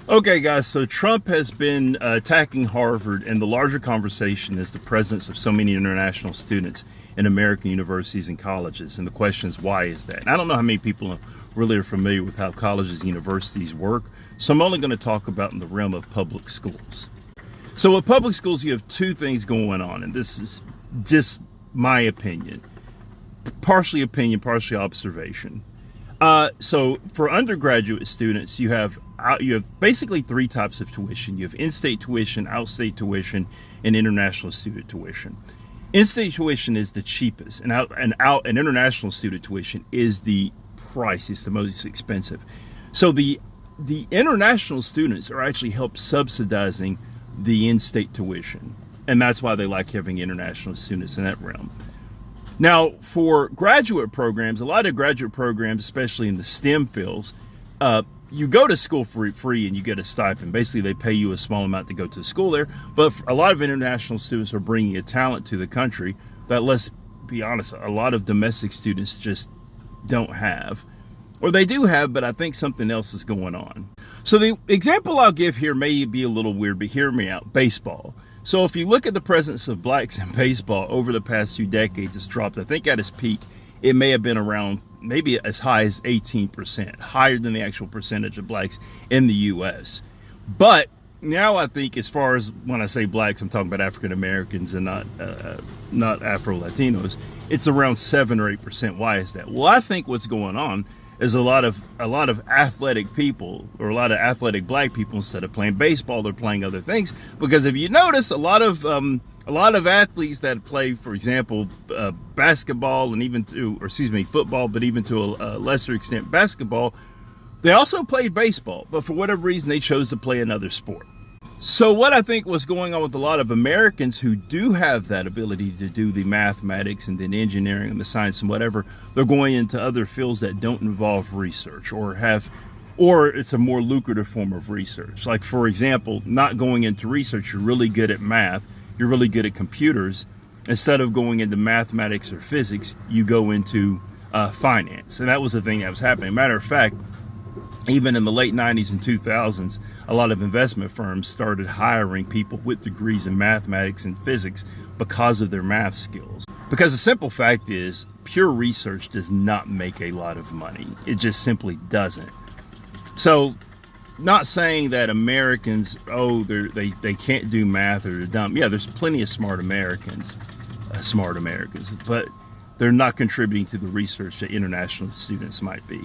Okay, guys, so Trump has been attacking Harvard, and the larger conversation is the presence of so many international students in American universities and colleges. And the question is, why is that? And I don't know how many people really are familiar with how colleges and universities work, so I'm only going to talk about in the realm of public schools. So with public schools, you have two things going on, and this is just my opinion. Partially observation. So for undergraduate students, you have basically three types of tuition. You have in-state tuition, out-state tuition, and international student tuition. In-state tuition is the cheapest, and international student tuition is the price. It's the most expensive. So the international students are actually help subsidizing the in-state tuition, and that's why they like having international students in that realm. Now, for graduate programs, a lot of graduate programs, especially in the STEM fields, you go to school for free and you get a stipend. Basically, they pay you a small amount to go to school there. But a lot of international students are bringing a talent to the country that, let's be honest, a lot of domestic students just don't have. Or they do have, but I think something else is going on. So the example I'll give here may be a little weird, but hear me out. Baseball. So if you look at the presence of blacks in baseball over the past few decades, it's dropped. I think at its peak, it may have been around maybe as high as 18%, higher than the actual percentage of blacks in the U.S. But now I think, as far as when I say blacks, I'm talking about African Americans and not Afro-Latinos, it's around 7 or 8%. Why is that? Well, I think what's going on is a lot of athletic people, or a lot of athletic black people, instead of playing baseball, they're playing other things. Because if you notice, a lot of athletes that play, for example, basketball, and football, but even to a lesser extent basketball, they also played baseball, but for whatever reason they chose to play another sport. So what I think was going on with a lot of Americans who do have that ability to do the mathematics and then engineering and the science and whatever, they're going into other fields that don't involve research or it's a more lucrative form of research. Like, for example, not going into research, you're really good at math, you're really good at computers. Instead of going into mathematics or physics, you go into finance. And that was the thing that was happening. Matter of fact, even in the late 90s and 2000s, a lot of investment firms started hiring people with degrees in mathematics and physics because of their math skills. Because the simple fact is, pure research does not make a lot of money. It just simply doesn't. So, not saying that Americans, they can't do math or they're dumb. Yeah, there's plenty of smart Americans, but they're not contributing to the research that international students might be.